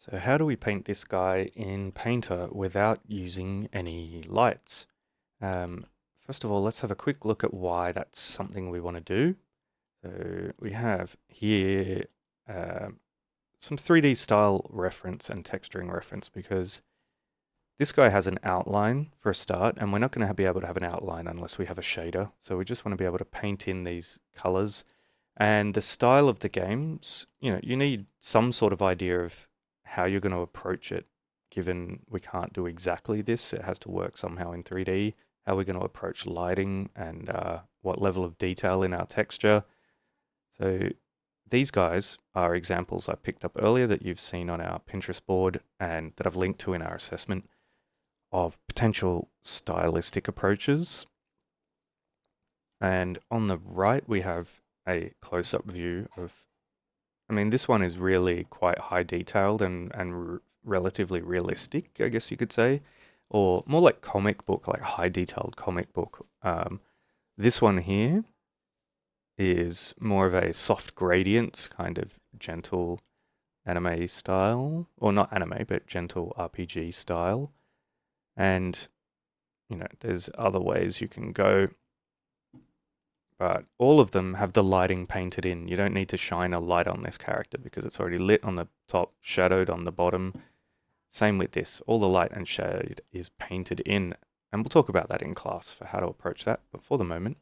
So how do we paint this guy in Painter without using any lights? Um, First of all, let's have a quick look at why that's something we want to do. So we have here um some 3D style reference and texturing reference because this guy has an outline for a start, and we're not going to be able to have an outline unless we have a shader. So we just want to be able to paint in these colors. And the style of the games, you need some sort of idea of how you're going to approach it, given we can't do exactly this. It has to work somehow in 3D. How we're going to approach lighting and what level of detail in our texture. So these guys are examples I picked up earlier that you've seen on our Pinterest board and that I've linked to in our assessment of potential stylistic approaches. And on the right, we have a close up view of, I mean, this one is really quite high detailed and relatively realistic, I guess you could say, or more like comic book, like high detailed comic book. This one here is more of a soft gradients, kind of gentle anime style, or not anime, but gentle RPG style. And, there's other ways you can go, but all of them have the lighting painted in. You don't need to shine a light on this character because it's already lit on the top, shadowed on the bottom. Same with this. All the light and shade is painted in. And we'll talk about that in class for how to approach that. But for the moment,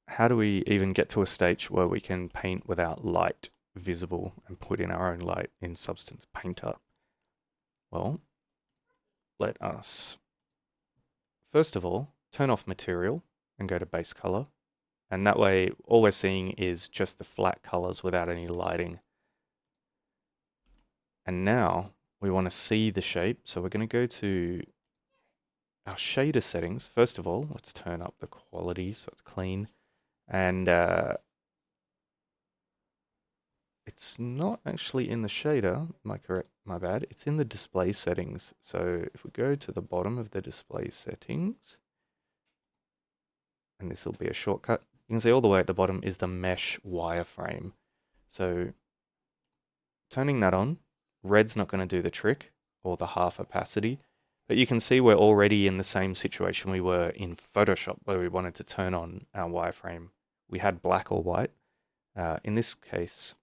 how do we even get to a stage where we can paint without light visible and put in our own light in Substance Painter? Well, let us first of all turn off material and go to base color. And that way, all we're seeing is just the flat colors without any lighting. And now we want to see the shape. So we're going to go to our shader settings. First of all, let's turn up the quality so it's clean. And it's not actually in the shader, my bad. It's in the display settings. So if we go to the bottom of the display settings, and this will be a shortcut, you can see all the way at the bottom is the mesh wireframe. So turning that on, red's not going to do the trick, or the half opacity, but you can see we're already in the same situation we were in Photoshop where we wanted to turn on our wireframe. We had black or white. In this case,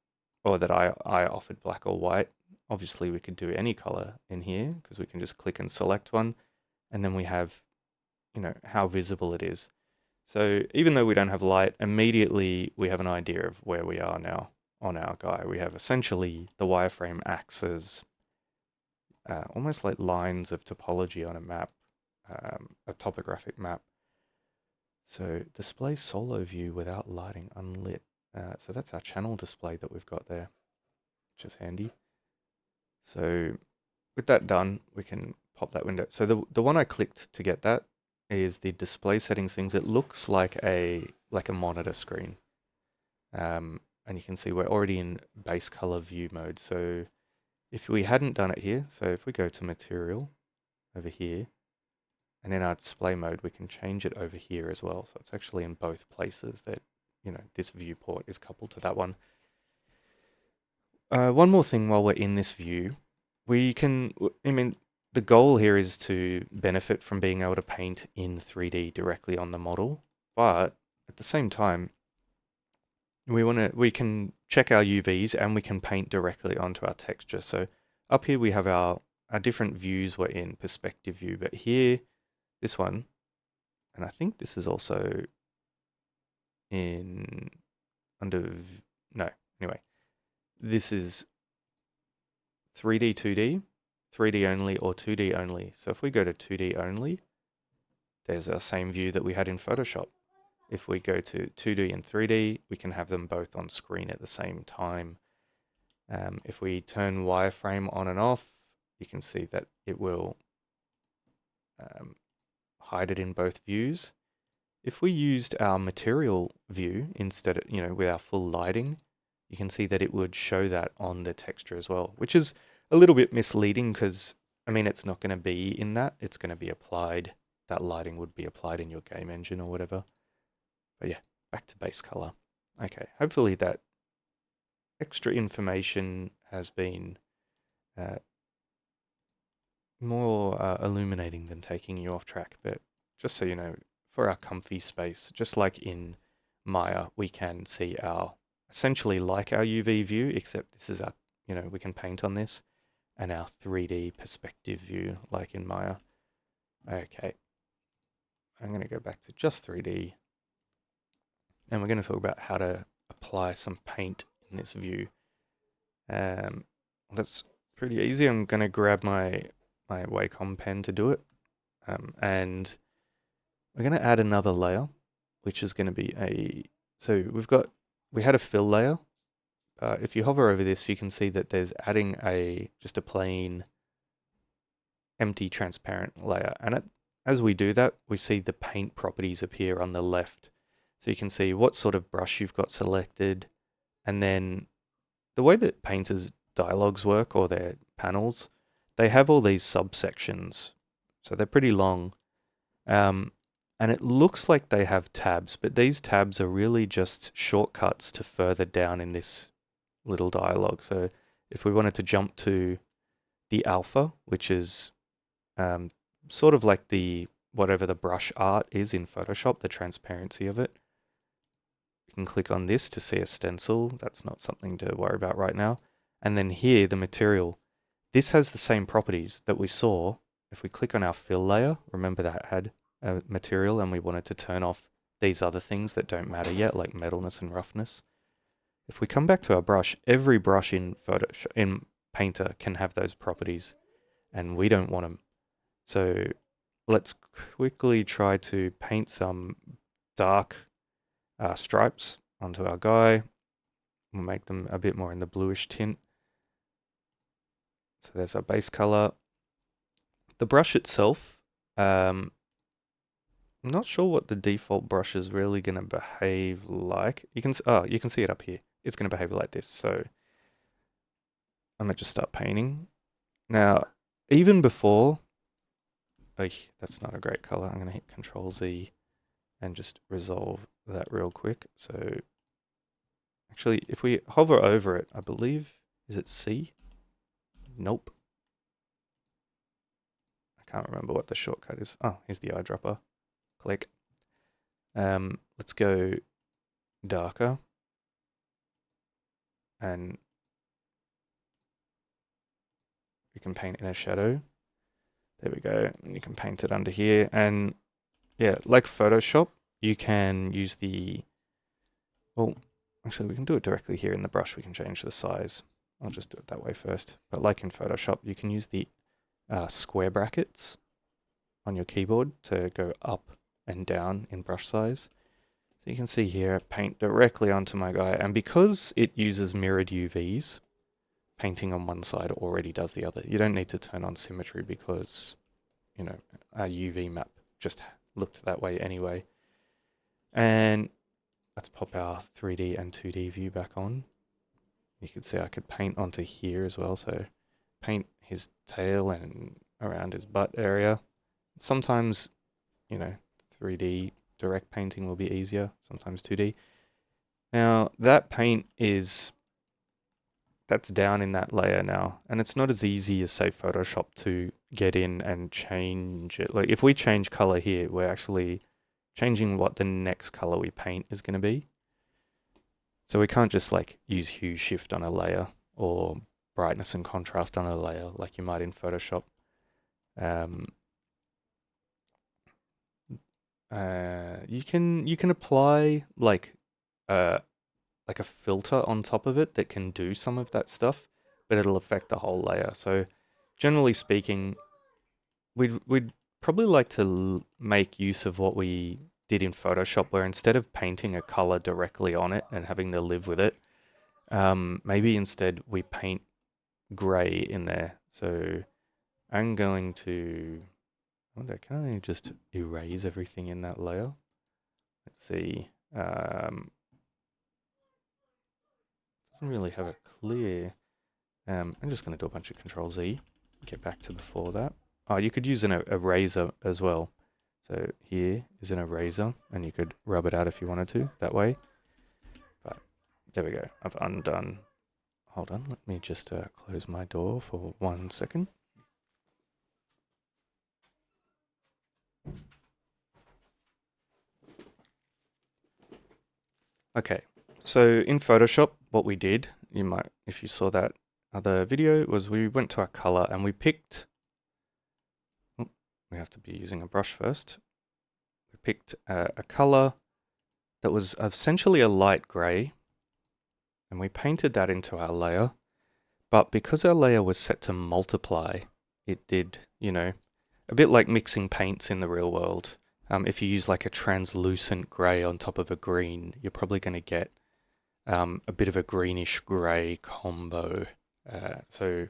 or that I offered black or white, obviously we could do any color in here because we can just click and select one, and then we have, how visible it is. So even though we don't have light, immediately we have an idea of where we are now on our guy. We have essentially the wireframe acts as almost like lines of topology on a map, a topographic map. So display solo view without lighting unlit. So that's our channel display that we've got there, which is handy. So with that done, we can pop that window. So the one I clicked to get that is the display settings things. It looks like a monitor screen. And you can see we're already in base color view mode. So if we hadn't done it here, so if we go to material over here, and in our display mode, we can change it over here as well. So it's actually in both places that, this viewport is coupled to that one. One more thing while we're in this view, I mean, the goal here is to benefit from being able to paint in 3D directly on the model, but at the same time, we can check our UVs and we can paint directly onto our texture. So up here we have our different views we're in, perspective view, but here, this one, and I think this is also in under, no, anyway, this is 3D, 2D, 3D only, or 2D only. So if we go to 2D only, there's our same view that we had in Photoshop. If we go to 2D and 3D, we can have them both on screen at the same time. If we turn wireframe on and off, you can see that it will hide it in both views. If we used our material view instead of, with our full lighting, you can see that it would show that on the texture as well, which is a little bit misleading because, I mean, it's not going to be in that. It's going to be applied. That lighting would be applied in your game engine or whatever. But yeah, back to base color. Okay, hopefully that extra information has been uh, more illuminating than taking you off track. But just so you know, for our comfy space, just like in Maya, we can see our essentially like our UV view, except this is our, we can paint on this, and our 3D perspective view like in Maya. Okay, I'm going to go back to just 3D, and we're going to talk about how to apply some paint in this view. That's pretty easy. I'm going to grab my Wacom pen to do it. And we're going to add another layer, which is going to be so we had a fill layer. If you hover over this, you can see that there's adding just a plain empty transparent layer. And as we do that, we see the paint properties appear on the left. So you can see what sort of brush you've got selected. And then the way that painters' dialogues work, or their panels, they have all these subsections. So they're pretty long. And it looks like they have tabs, but these tabs are really just shortcuts to further down in this little dialogue. So if we wanted to jump to the alpha, which is sort of like whatever the brush art is in Photoshop, the transparency of it, you can click on this to see a stencil. That's not something to worry about right now. And then here, the material. This has the same properties that we saw. If we click on our fill layer, remember that had a material, and we wanted to turn off these other things that don't matter yet, like metalness and roughness. If we come back to our brush, every brush in Painter can have those properties, and we don't want them. So let's quickly try to paint some dark stripes onto our guy. We'll make them a bit more in the bluish tint. So there's our base color. The brush itself, I'm not sure what the default brush is really going to behave like. You can see it up here. It's going to behave like this. So I'm going to just start painting. Now, even before, that's not a great color. I'm going to hit Control Z and just resolve that real quick. So actually, if we hover over it, I believe, is it C? Nope. I can't remember what the shortcut is. Oh, here's the eyedropper. Click. Let's go darker. And we can paint in a shadow. There we go. And you can paint it under here. And yeah, like Photoshop, you can use well, actually we can do it directly here in the brush. We can change the size. I'll just do it that way first. But like in Photoshop, you can use the square brackets on your keyboard to go up and down in brush size. So you can see here, paint directly onto my guy. And because it uses mirrored UVs, painting on one side already does the other. You don't need to turn on symmetry because, our UV map just looked that way anyway. And let's pop our 3D and 2D view back on. You can see I could paint onto here as well. So paint his tail and around his butt area. Sometimes, 3D direct painting will be easier, sometimes 2D. Now, that paint that's down in that layer now, and it's not as easy as, say, Photoshop to get in and change it. Like, if we change color here, we're actually changing what the next color we paint is going to be. So we can't just, use hue shift on a layer or brightness and contrast on a layer like you might in Photoshop. You can apply like a filter on top of it that can do some of that stuff, but it'll affect the whole layer. So generally speaking, we'd probably like to make use of what we did in Photoshop, where instead of painting a color directly on it and having to live with it, maybe instead we paint gray in there. So I'm going to, I wonder, can I just erase everything in that layer? Let's see. Doesn't really have a clear. I'm just going to do a bunch of Control Z. Get back to before that. Oh, you could use an eraser as well. So here is an eraser, and you could rub it out if you wanted to that way. But there we go. I've undone hold on, let me just close my door for 1 second. Okay, so in Photoshop, what we did, you might, if you saw that other video, was we went to our color and we picked, we have to be using a brush first. We picked a color that was essentially a light gray, and we painted that into our layer. But because our layer was set to multiply, it did, you know, a bit like mixing paints in the real world. If you use like a translucent gray on top of a green, you're probably going to get a bit of a greenish gray combo. So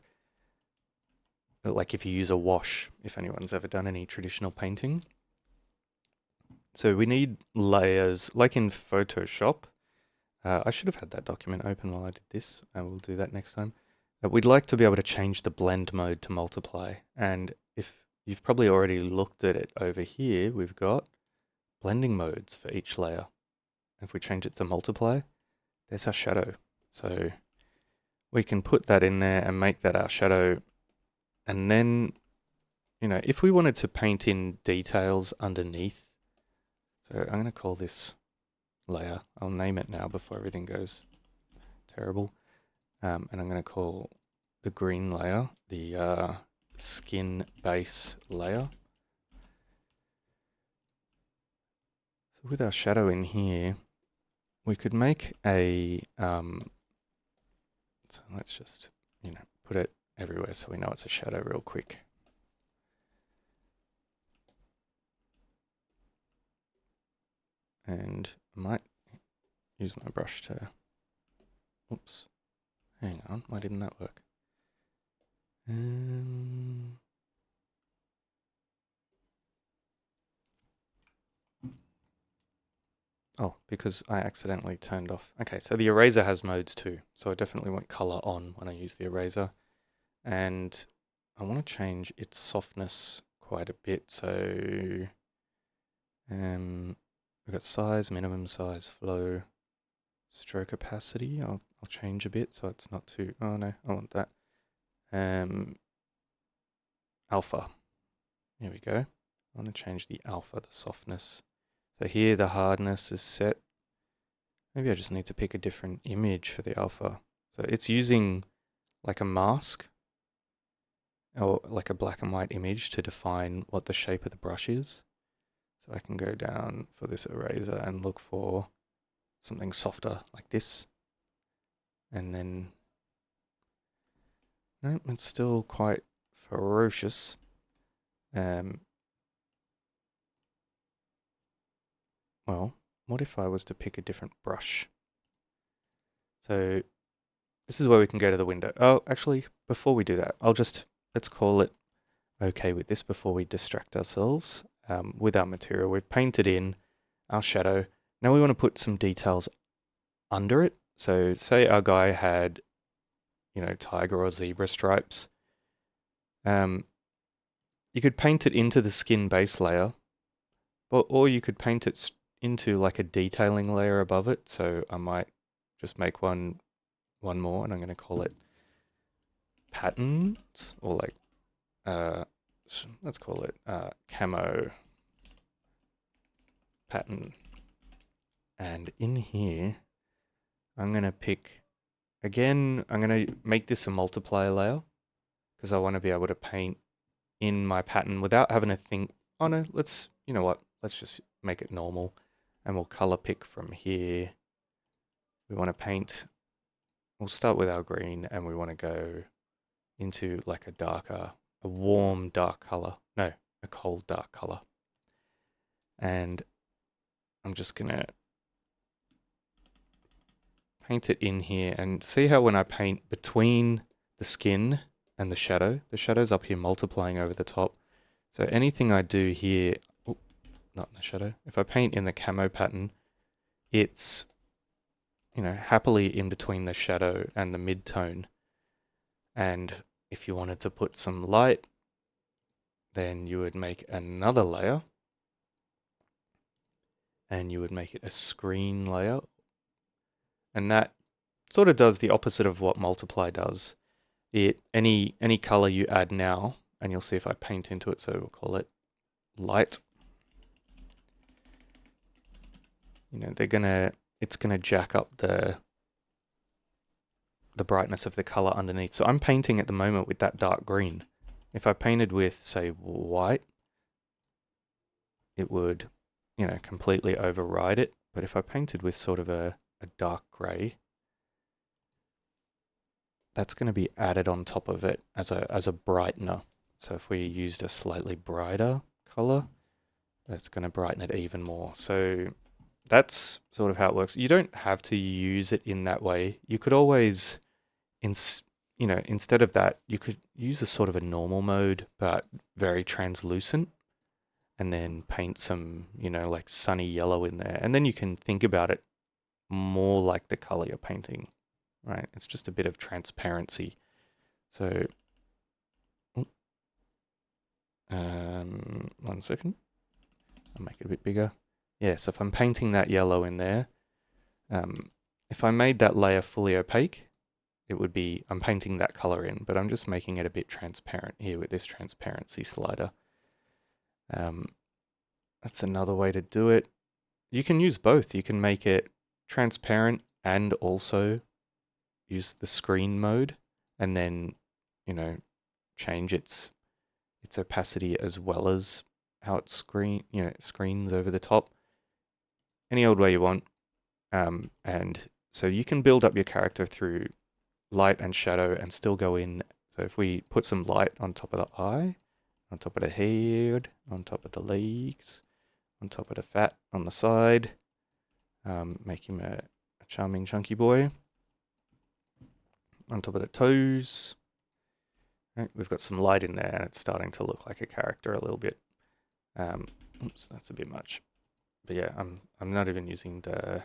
like if you use a wash, if anyone's ever done any traditional painting. So we need layers, like in Photoshop. I should have had that document open while I did this, and we'll do that next time. We'd like to be able to change the blend mode to multiply, and if you've probably already looked at it over here, we've got blending modes for each layer. If we change it to multiply, there's our shadow. So we can put that in there and make that our shadow. And then, you know, if we wanted to paint in details underneath, so I'm going to call this layer. I'll name it now before everything goes terrible. And I'm going to call the green layer the skin base layer. So with our shadow in here, we could make a, so let's just, you know, put it everywhere so we know it's a shadow real quick. And I might use my brush to, oops, hang on, why didn't that work? Oh, because I accidentally turned off. Okay, so the eraser has modes too. So I definitely want color on when I use the eraser. And I want to change its softness quite a bit. So we've got size, minimum size, flow, stroke opacity. I'll change a bit so it's not too, oh no, I want that. Alpha. Here we go. I want to change the alpha, the softness. So here the hardness is set. Maybe I just need to pick a different image for the alpha. So it's using like a mask or like a black and white image to define what the shape of the brush is. So I can go down for this eraser and look for something softer like this. And then, no, it's still quite ferocious. Well, what if I was to pick a different brush? So this is where we can go to the window. Oh, actually, before we do that, let's call it okay with this before we distract ourselves with our material. We've painted in our shadow. Now we want to put some details under it. So say our guy had, you know, tiger or zebra stripes. You could paint it into the skin base layer, or you could paint it into like a detailing layer above it. So I might just make one more, and I'm going to call it patterns, or like let's call it camo pattern. And in here, I'm going to pick, again, I'm going to make this a multiply layer because I want to be able to paint in my pattern without having to think, oh no, you know what, let's just make it normal and we'll color pick from here. We want to paint, we'll start with our green and we want to go into like a warm dark color. No, a cold dark color. And I'm just going to paint it in here and see how when I paint between the skin and the shadow's up here multiplying over the top. So anything I do here, not in the shadow, if I paint in the camo pattern, it's, you know, happily in between the shadow and the mid-tone. And if you wanted to put some light, then you would make another layer and you would make it a screen layer. And that sort of does the opposite of what multiply does. Any color you add now, and you'll see if I paint into it, so we'll call it light. It's gonna jack up the brightness of the color underneath. So I'm painting at the moment with that dark green. If I painted with, say, white, it would, completely override it. But if I painted with sort of a dark gray, that's going to be added on top of it as a brightener. So if we used a slightly brighter color, that's going to brighten it even more. So that's sort of how it works. You don't have to use it in that way. You could always, instead of that, you could use a sort of a normal mode, but very translucent, and then paint some, like sunny yellow in there. And then you can think about it more like the color you're painting, right? It's just a bit of transparency. So, 1 second. I'll make it a bit bigger. Yeah, so if I'm painting that yellow in there, if I made that layer fully opaque, it would be, I'm painting that color in, but I'm just making it a bit transparent here with this transparency slider. That's another way to do it. You can use both. You can make it transparent and also use the screen mode, and then, change its opacity as well as how it screens over the top. Any old way you want. And so you can build up your character through light and shadow and still go in. So if we put some light on top of the eye, on top of the head, on top of the legs, on top of the fat on the side, make him a charming chunky boy. On top of the toes. Right, we've got some light in there and it's starting to look like a character a little bit. Oops, that's a bit much. But yeah, I'm not even using the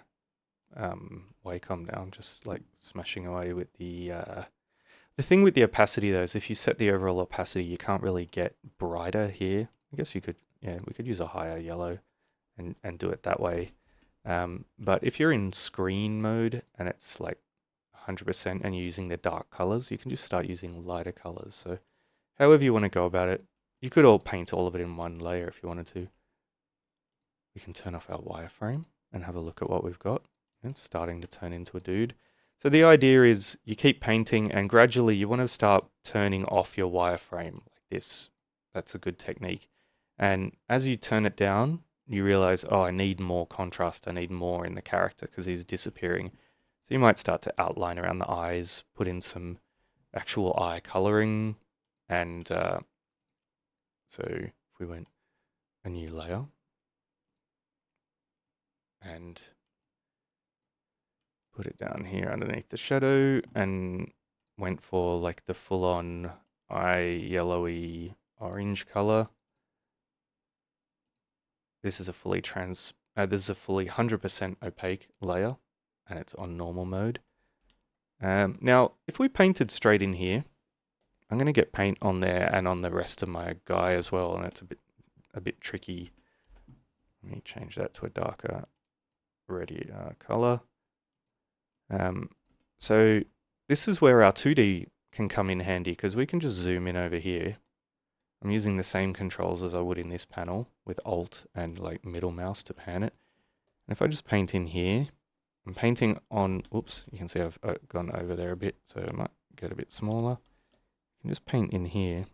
Wacom now. I'm just like smashing away with the thing with the opacity though is if you set the overall opacity, you can't really get brighter here. I guess you could, we could use a higher yellow and do it that way. But if you're in screen mode and it's like 100% and you're using the dark colors, you can just start using lighter colors. So however you want to go about it, you could all paint all of it in one layer if you wanted to. We can turn off our wireframe and have a look at what we've got. It's starting to turn into a dude. So the idea is you keep painting and gradually you want to start turning off your wireframe like this. That's a good technique. And as you turn it down, you realize, oh, I need more contrast. I need more in the character because he's disappearing. So you might start to outline around the eyes, put in some actual eye coloring. And so if we went a new layer and put it down here underneath the shadow and went for like the full-on eye yellowy orange color. This is a fully 100% opaque layer and it's on normal mode. Now, if we painted straight in here, I'm going to get paint on there and on the rest of my guy as well, and it's a bit tricky. Let me change that to a darker ready color. So this is where our 2D can come in handy because we can just zoom in over here. I'm using the same controls as I would in this panel with Alt and like middle mouse to pan it. And if I just paint in here, I'm painting on, oops, you can see I've gone over there a bit, so I might get a bit smaller. I can just paint in here,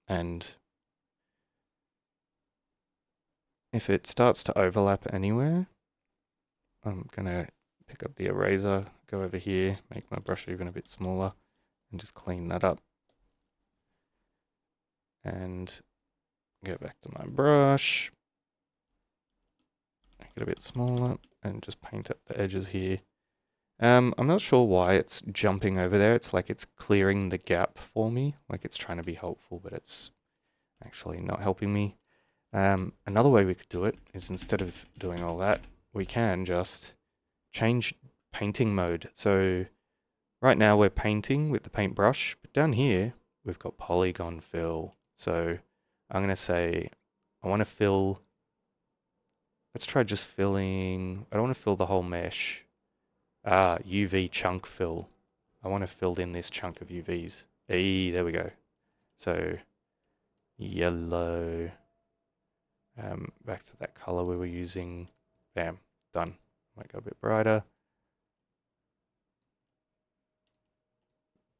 and if it starts to overlap anywhere, I'm gonna pick up the eraser, go over here, make my brush even a bit smaller, and just clean that up. And go back to my brush, make it a bit smaller, and just paint up the edges here. I'm not sure why it's jumping over there. It's like it's clearing the gap for me, like it's trying to be helpful, but it's actually not helping me. Another way we could do it is instead of doing all that, we can just change painting mode. So right now we're painting with the paintbrush, but down here we've got polygon fill. So I'm going to say I want to fill, let's try just filling, I don't want to fill the whole mesh. UV chunk fill. I want to fill in this chunk of UVs. There we go. So yellow. Back to that color we were using. Bam, done. Might go a bit brighter.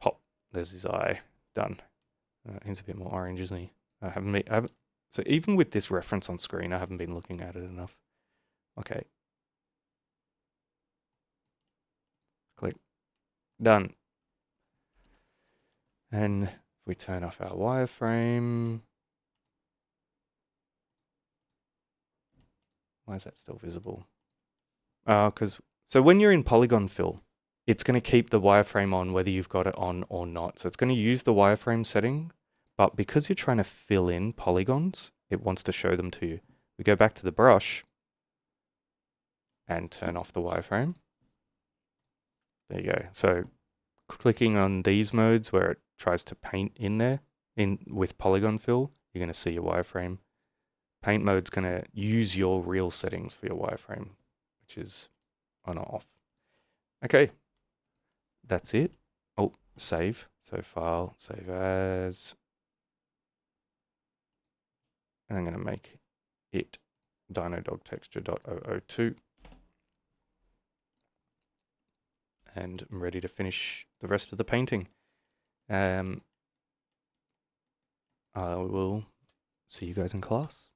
Pop. There's his eye. Done. He's a bit more orange, isn't he? So even with this reference on screen, I haven't been looking at it enough. Okay. Click. Done. And if we turn off our wireframe, why is that still visible? So when you're in polygon fill, it's going to keep the wireframe on whether you've got it on or not. So it's going to use the wireframe setting, but because you're trying to fill in polygons, it wants to show them to you. We go back to the brush and turn off the wireframe. There you go. So clicking on these modes where it tries to paint in there with polygon fill, you're going to see your wireframe. Paint mode's going to use your real settings for your wireframe, which is on or off. Okay, that's it. Oh, save. So file, save as. And I'm going to make it dinodogtexture.002. And I'm ready to finish the rest of the painting. I will see you guys in class.